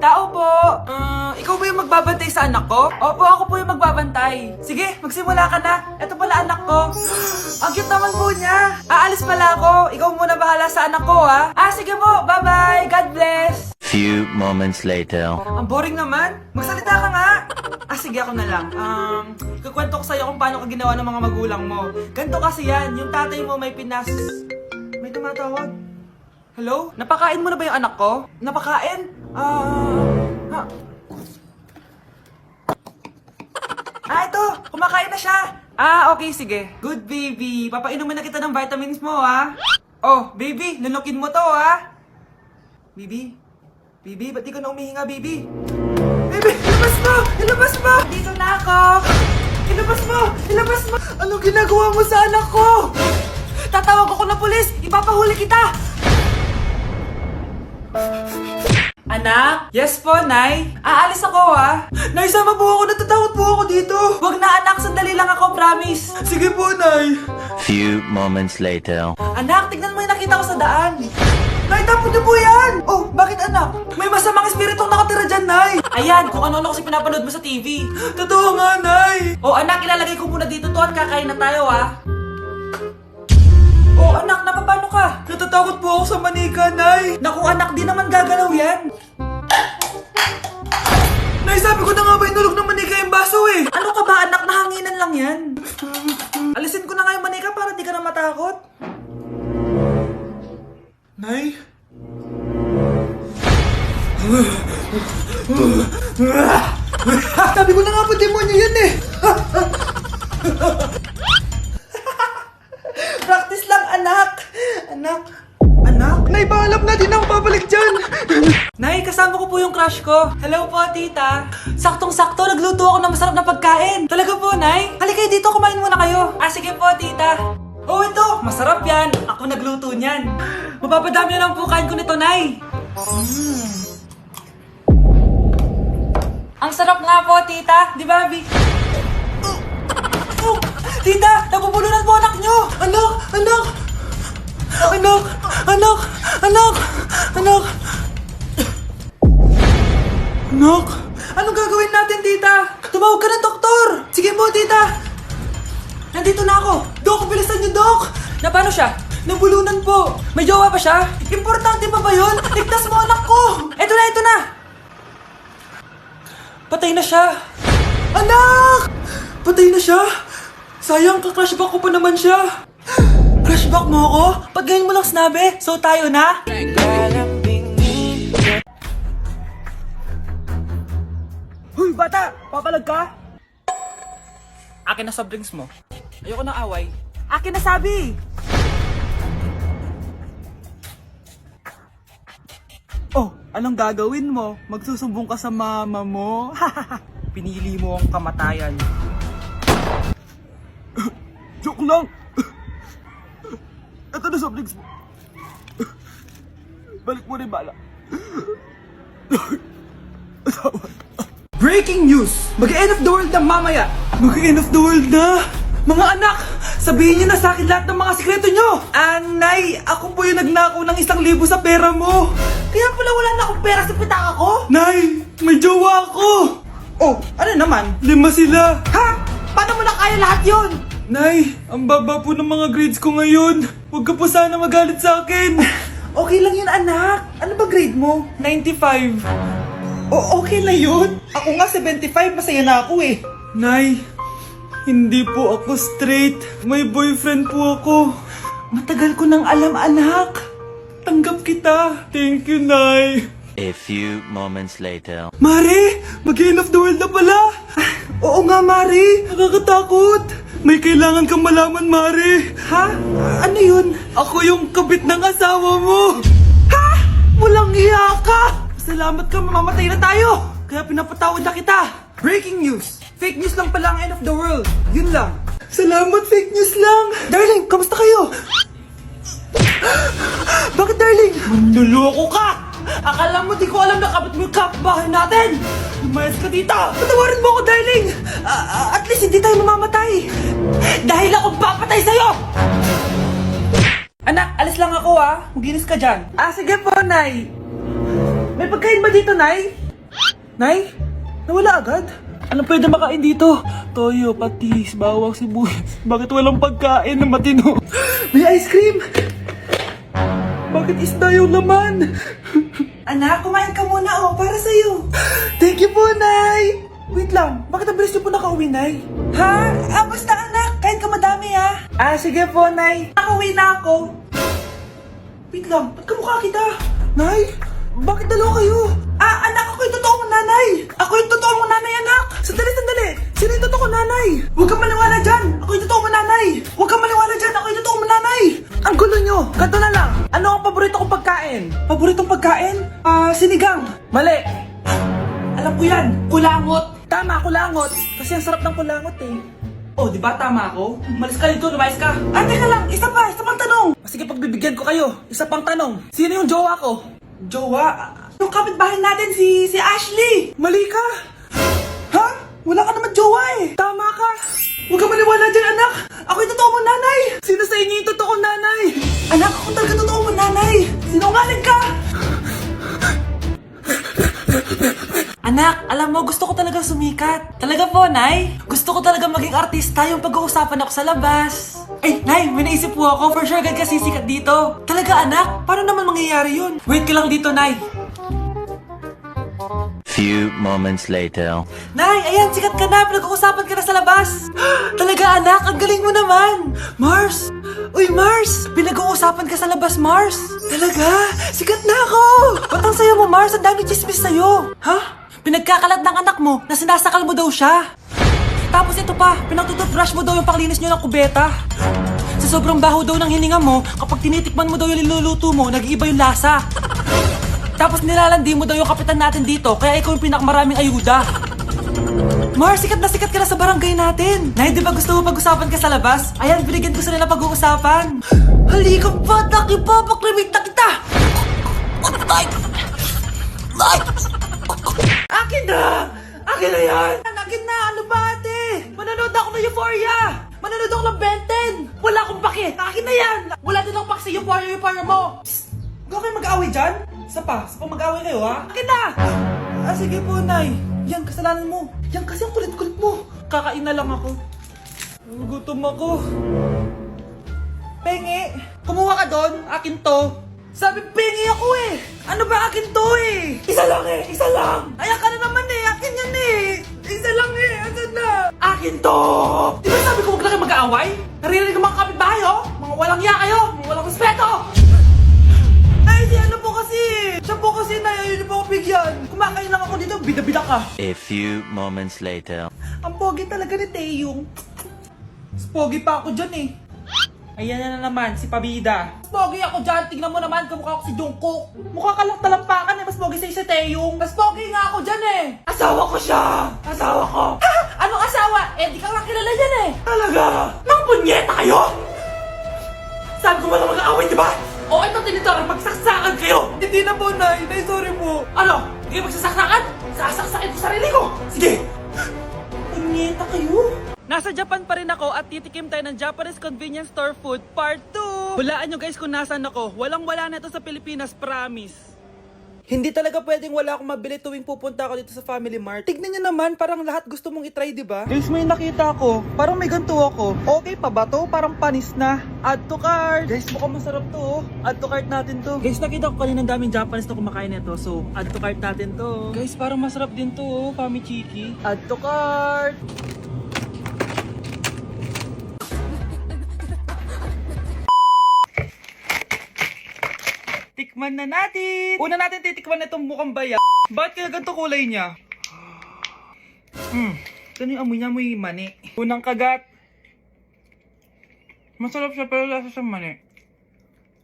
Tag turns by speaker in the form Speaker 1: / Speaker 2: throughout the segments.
Speaker 1: Tao po. Ikaw ba yung magbabantay sa anak ko? Opo, ako po yung magbabantay. Sige, magsimula ka na. Ito pala anak ko. Ang cute naman po niya. Aalis pala ako. Ikaw muna bahala sa anak ko, ha? Sige po. Bye-bye. God bless.
Speaker 2: Few moments later.
Speaker 1: Ang boring naman. Magsalita ka nga. Sige, ako na lang. Kukwento ko sa'yo kung paano ka ginawa ng mga magulang mo. Ganto kasi yan. Yung tatay mo may May tumatawag. Hello? Napakain mo na ba yung anak ko? Napakain? Ito! Kumakain na siya! Okay, sige. Good, baby. Papainumin na kita ng vitamins mo, ha? Oh, baby, lunukin mo to, ha? Baby? Baby, ba't di ka na umihinga, baby? Baby, ilabas mo! Ilabas mo! Dito na ako! Ilabas mo! Ilabas mo! Anong ginagawa mo sa anak ko? Tatawag ako ng pulis! Ipapahuli kita! Anak? Yes po, Nay. Aalis ako, ha? Nay, sama po ako. Natatakot po ako dito. Wag na, anak. Sandali lang ako, promise. Sige po, Nay.
Speaker 2: Few moments later.
Speaker 1: Anak, tignan mo yung nakita ko sa daan. Nay, tapon niyo po yan! Oh, bakit anak? May masamang espiritong nakatira dyan, Nay! Ayan, kung ano-ano kasi pinapanood mo sa TV. Totoo nga, Nay! Oh, anak, ilalagay ko muna dito to at kakain na tayo, ha? Oh, anak, napapano ka? Natatakot po ako sa manika, Nay! Naku, anak, di naman gagalaw yan! Nay, sabi ko na nga ba inulog ng manika yung baso, eh! Ano ka ba, anak? Nahanginan lang yan! Alisin ko na nga yung manika para di ka na matakot. Nay? Sabi ko na nga po, demonyo yan eh! Practice lang, anak! Anak? Nay, paalam na, di na ako babalik dyan! Nay, kasama ko po yung crush ko. Hello po, tita. Saktong-sakto, nagluto ako ng masarap na pagkain. Talaga po, Nay? Halika dito, kumain muna kayo. Sige po, tita. Oh, ito! Masarap yan! Ako nagluto niyan. Mapapadami na lang po kain ko nito, Nay. Ang sarap nga po, tita. Di ba, Vic? Tita! Nabubulunan po anak nyo! Anak! Anak! Anak! Anak! Anak! Anak! Anak! Anong gagawin natin, tita? Tumawag ka ng doktor! Sige po, tita! Nandito na ako! Dok, bilisan niyo, Dok! Na paano siya? Nabulunan po! May jowa pa siya? Importante pa ba yun? Ligtas mo anak ko! Ito na, ito na! Patay na siya! Anak! Patay na siya? Sayang, ka-crushback ko pa naman siya! Crushback mo ako? Pag ganyan mo lang sinabi, so tayo na? Huy, bata! Papalag ka? Akin na soft drinks mo. Ayoko ng away. Akin na sabi! Oh, anong gagawin mo? Magsusumbong ka sa mama mo? Pinili mo ang kamatayan. Joke lang! Ito na soft drinks mo. Balik mo rin bala. Breaking news! Mag-end of the world na mamaya! Mag-end of the world na! Mga anak! Sabihin niyo na sa akin lahat ng mga sikreto niyo! Nay, ako po yung nagnakaw ng 1,000 sa pera mo! Kaya pala wala na akong pera sa pitaka ko? Nay, may jowa ako! Oh, ano naman? 5 sila! Ha? Paano mo na kaya lahat yon? Nay, ang baba po ng mga grades ko ngayon. Huwag ka po sana magalit sa akin. Okay lang yun, anak. Ano ba grade mo? 95. Okay na yun. Ako nga 75, masaya na ako eh. Nay, hindi po ako straight. May boyfriend po ako. Matagal ko nang alam, anak. Tanggap kita. Thank you, Nay.
Speaker 2: A few moments later.
Speaker 1: Mari, mag-end of the world na pala. Oo nga, Mari. Nakakatakot. May kailangan kang malaman, Mari. Ha? Ano yun? Ako yung kabit ng asawa mo. Ha? Walang iya ka. Salamat ka, mamamatay na tayo. Kaya pinapatawad na kita. Breaking news. Fake news lang pala ang end of the world. Yun lang. Salamat, fake news lang. Darling, kamusta kayo? Bakit, darling? Manluloko ka. Akala mo di ko alam na kapit mo yung kapbahay natin. Lumayas ka dito. Patawarin mo ako, darling. At least hindi tayo mamamatay. Dahil akong papatay sa'yo. Anak, alis lang ako, ha. Maginis ka dyan. Sige po, Nay. May pagkain ba dito, Nay? Nay? Nawala agad? Anong pwede makain dito? Toyo, patis, bawang, sibuyas. Bakit walang pagkain na matino? May ice cream! Bakit isda yung laman? Anak, kumain ka muna para sa'yo. Thank you po, Nay! Wait lang, bakit ang bilis niyo po nakauwi, Nay? Ha? Basta anak, kain ka madami ha. Sige po, Nay. Nakauwi na ako. Wait lang, ba't kamukha kita? Nay, bakit dalawa kayo? Anak, ako yung totoo mong nanay. Ako yung totoo mong nanay, anak. Sandali. Sino yung totoo mong nanay? Huwag kang maniwala dyan. Ako yung totoo mong nanay. Huwag kang maniwala dyan. Ako yung totoo mong nanay. Ang gulo nyo. Ganto na lang. Ano ang paborito kong pagkain? Paboritong pagkain? Sinigang. Mali. Alam ko yan. Kulangot. Tama, kulangot. Kasi ang sarap ng kulangot eh. Oh, di ba tama ako? Malis ka dito, lumayas ka. Teka lang, isa pang tanong. Sige, pagbibigyan ko kayo. Isa pang tanong. Sino yung jowa ko? Jowa? Yung kapitbahay natin, si Ashley. Mali ka. Ha? Wala ka naman jowa eh. Tama ka. Huwag ka maniwala dyan, anak. Ako yung totoo mong nanay. Sino sa inyo yung totoo nanay? Anak, ako talaga totoo mong nanay. Sinungaling ka. Anak, alam mo, gusto ko talaga sumikat. Talaga po, Nay? Gusto ko talaga maging artista yung pag-uusapan ako sa labas. Ay, Nay, may naisip po ako. For sure, agad ka sisikat dito. Talaga, anak? Paano naman mangyayari yun? Wait ka lang dito, Nay.
Speaker 2: Few moments later.
Speaker 1: Nay, ayan, sikat ka na. Pinag-uusapan ka na sa labas. Talaga, anak? Ang galing mo naman. Mars! Uy, Mars! Pinag-uusapan ka sa labas, Mars. Talaga? Sikat na ako! Ba't ang sayo mo, Mars? Ang dami chismis sa'yo. Ha? Pinagkakalat ng anak mo na sinasakal mo daw siya. Tapos ito pa, pinagtututbrush mo daw yung panglinis nyo ng kubeta. Sa sobrang baho daw ng hininga mo, kapag tinitikman mo daw yung niluluto mo, nag-iiba yung lasa. Tapos nilalandi mo daw yung kapitan natin dito, kaya ikaw yung pinakamaraming ayuda. Mars, sikat ka na sa barangay natin. Nay, di ba gusto mo pag-usapan ka sa labas? Ayan, binigyan ko sila na pag-uusapan. Halika pa, paklimit na kita. Akin na! Akin na yan! Akin na! Ano ba, ate? Manonood ako ng Euphoria! Manonood ako ng Ben 10! Wala akong pake! Akin na yan! Wala din akong pake sa Euphoria mo! Psst! Huwag kayo mag-away dyan? Isa pa mag-away kayo, ha? Akin na! Sige po, Nay. Yan, kasalanan mo. Yan kasi ang kulit-kulit mo. Kakain na lang ako. Gutom ako. Pengi! Kumuha ka doon! Akin to! Sabi, pengi ako eh! Ano ba akin to eh? Isa lang eh! Isa lang! Ayan ka na naman eh! Akin yan eh! Isa lang eh! Asan na? Akin to! Di ba sabi ko huwag lang kayo mag-aaway? Naririnig ang mga kapitbahay oh! Mga walang iya kayo! Mga walang respeto! Ay, si ano po kasi! Siya po kasi na ayaw niyo po ako bigyan! Kumakain lang ako dito, bida-bida ka!
Speaker 2: A few moments later.
Speaker 1: Ang pogi talaga ni Taeyong. Mas pogi pa ako dyan eh. Ayan na naman, si Pabida. Mas pogi ako dyan, tignan mo naman, kamukha ako si Jungkook. Mukha ka lang talampakan eh, mas pogi sa'yo si Taeyong. Mas pogi nga ako dyan eh. Asawa ko siya! Asawa ko! Ha? Anong asawa? Eh, di ka nga kilala dyan eh. Talaga? Nang punyeta kayo? Sabi ko wala mag-aaway, di ba? O ito tinitorang magsaksakan kayo! Hindi na po, Nay. Nay, sorry po. Ano? Hindi kayo magsasaksakan? Sasaksakin ko sarili ko! Sige! Punyeta kayo? Nasa Japan pa rin ako at titikim tayo ng Japanese convenience store food part 2. Hulaan nyo guys kung nasaan ako. Walang-wala na ito sa Pilipinas, promise. Hindi talaga pwedeng wala akong mabili tuwing pupunta ako dito sa Family Mart. Tignan nyo naman, parang lahat gusto mong itry, di ba? Guys, may nakita ako. Parang may ganito ako. Okay pa ba to? Parang panis na. Add to cart. Guys, mukhang masarap to. Oh. Add to cart natin to. Guys, nakita ko kanina daming Japanese na kumakain nito. So, add to cart natin to. Guys, parang masarap din to. Oh. Famichiki. Add to cart. Tikman na natin! Una natin titikman na itong mukhang baya. Bakit kaya ganito kulay niya? Ito yung amoy niya, amoy mani. Unang kagat. Masarap siya pero lasa sa mani.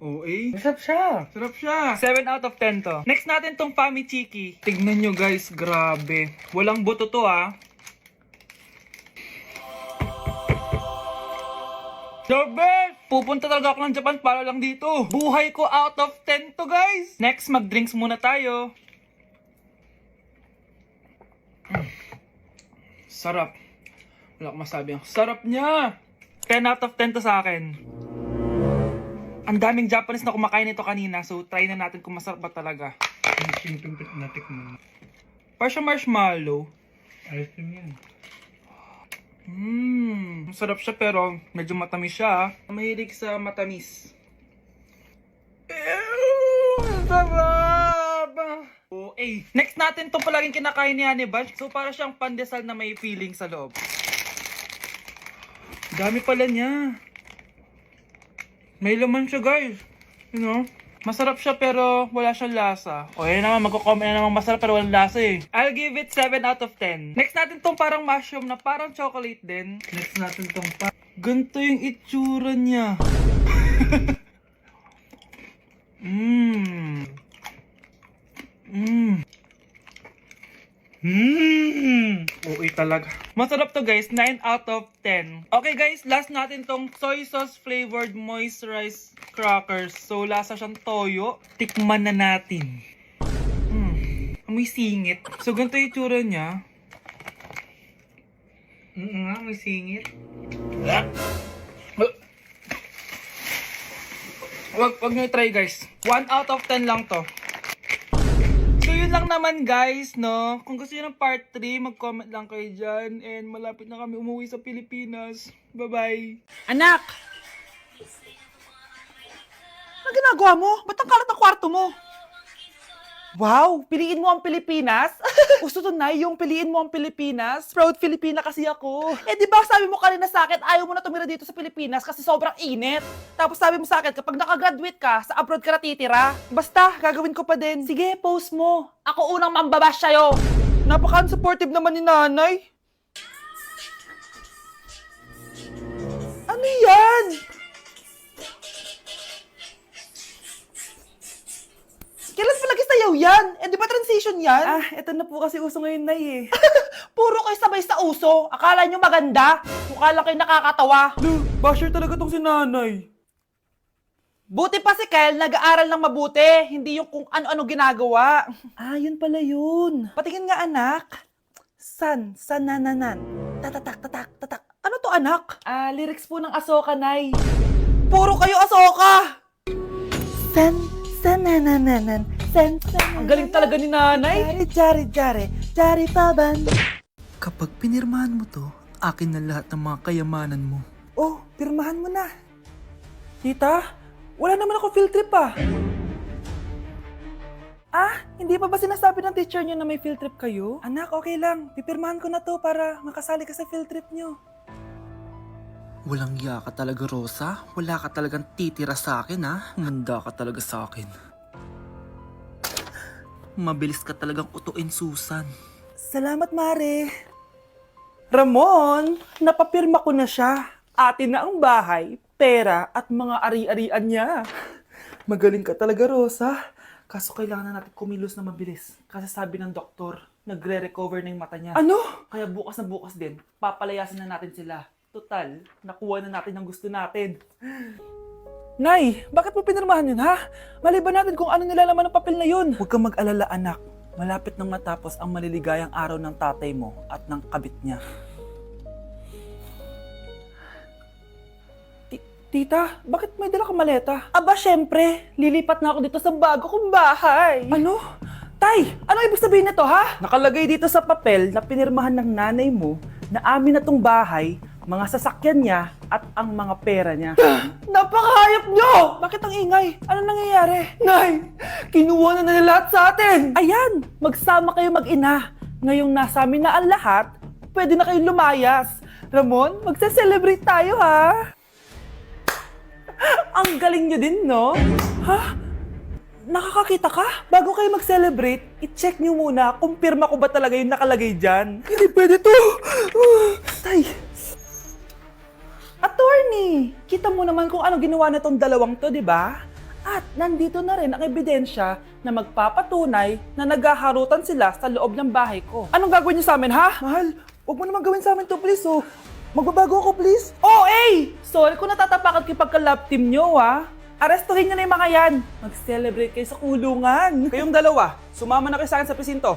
Speaker 1: Okay. Masarap siya. Sarap siya. 7 out of 10 to. Next natin tong Famichiki. Tignan nyo guys, grabe. Walang buto to ah. The best! Pupunta talaga ako ng Japan para lang dito. Buhay ko out of 10 to guys. Next, mag-drinks muna tayo. Sarap. Wala akong masabi. Ang sarap niya. 10 out of 10 to sa akin. Ang daming Japanese na kumakain nito kanina. So, try na natin kung masarap ba talaga. Simpleng natikman. Parang siya marshmallow. Ayos din yan. Masarap siya pero medyo matamis siya. Mahilig sa matamis. Sarap! Okay. Next natin itong palaging kinakain ni Honey Bunch. So para siyang pandesal na may feeling sa loob. Dami pala niya. May laman siya guys. You know? Masarap siya pero wala siyang lasa. O yun naman, magko-comment na naman masarap pero walang lasa eh. I'll give it 7 out of 10. Next natin tong parang mushroom na parang chocolate din. Next natin tong ganito yung itsura niya. Okay talaga. Masarap to guys, 9 out of 10. Okay guys, last natin tong soy sauce flavored moisturized crackers. So lasa siyang toyo. Tikman na natin. May singit. So ganito yung itsura niya. May singit. Wag nyo try guys. 1 out of 10 lang to. So yun lang naman guys, no? Kung gusto nyo ng part 3, mag-comment lang kayo dyan. And malapit na kami umuwi sa Pilipinas. Bye-bye!
Speaker 3: Anak! Ano ginagawa mo? Ba't ang kalat ng kwarto mo? Wow! Piliin mo ang Pilipinas? Gusto to na yung piliin mo ang Pilipinas? Proud Filipina kasi ako. Eh di ba sabi mo kanina sa akin, ayaw mo na tumira dito sa Pilipinas kasi sobrang init. Tapos sabi mo sa akin, kapag nakagraduate ka, sa abroad ka na titira. Basta, gagawin ko pa din. Sige, post mo. Ako unang mambabash sa'yo. Napaka-supportive naman ni nanay. Ano yan? Kailan palagi sayaw yan? Eh, di ba transition yan? Ah, eto na po kasi uso ngayon, Nay eh. Puro kayo sabay sa uso. Akala nyo maganda. Mukha lang kayo nakakatawa.
Speaker 1: Basher talaga tong si nanay.
Speaker 3: Buti pa si Kyle, nag-aaral ng mabuti. Hindi yung kung ano-ano ginagawa. Ah, yun pala yun. Patingin nga, anak. Sanananan. Tatak. Ano to, anak? Ah, lyrics po ng Asoka, Nay. Puro kayo Asoka! Sanananan. Ang galing talaga ni nanay. Jari paban.
Speaker 1: Kapag pinirmahan mo to, akin na lahat ng mga kayamanan mo.
Speaker 3: Oh, pirmahan mo na. Tita, wala naman ako field trip ah. Ah, hindi pa ba sinasabi ng teacher niyo na may field trip kayo? Anak, okay lang. Pipirmahan ko na to para makasali ka sa field trip niyo.
Speaker 1: Walang iya ka talaga, Rosa. Wala ka talagang titira sa akin, ha? Manda ka talaga sa akin. Mabilis ka talagang utuin, Susan.
Speaker 3: Salamat, Mare. Ramon, napapirma ko na siya. Atin na ang bahay, pera at mga ari-arian niya. Magaling ka talaga, Rosa. Kaso kailangan na natin kumilos na mabilis. Kasi sabi ng doktor, nagre-recover na yung mata niya. Ano? Kaya bukas na bukas din, papalayasin na natin sila. Total, nakuha na natin ang gusto natin. Nay, bakit mo pinirmahan yun, ha? Maliban natin kung ano nilalaman ng papel na yun. Huwag kang mag-alala, anak. Malapit nang matapos ang maliligayang araw ng tatay mo at ng kabit niya. Tita, bakit may dala kang maleta? Aba, syempre. Lilipat na ako dito sa bago kong bahay. Ano? Tay, ano ibig sabihin nito, ha? Nakalagay dito sa papel na pinirmahan ng nanay mo na amin na tong bahay, mga sasakyan niya at ang mga pera niya. Napakahayop nyo! Bakit ang ingay? Ano nangyayari? Nay, kinuha na nila lahat sa atin! Ayan, magsama kayo mag-ina. Ngayong nasa amin na ang lahat, pwede na kayong lumayas. Ramon, magse-celebrate tayo ha! Ang galing nyo din, no? Ha? Nakakakita ka? Bago kayo mag-celebrate, i-check nyo muna kung pirma ko ba talaga yung nakalagay dyan. Hindi pwede to! Tay! Attorney! Kita mo naman kung ano ginawa na tong dalawang to, di ba? At nandito na rin ang ebidensya na magpapatunay na naghaharutan sila sa loob ng bahay ko. Anong gagawin niyo sa amin, ha? Mahal, huwag mo naman gawin sa amin to, please, oh. Magbabago ako, please. Oh, eh! Sorry kung natatapakan kayo pagka-love team nyo, ha? Arestuhin nyo na yung mga yan. Mag-celebrate kayo sa kulungan. Kayong dalawa, sumama na kayo sa akin sa presinto.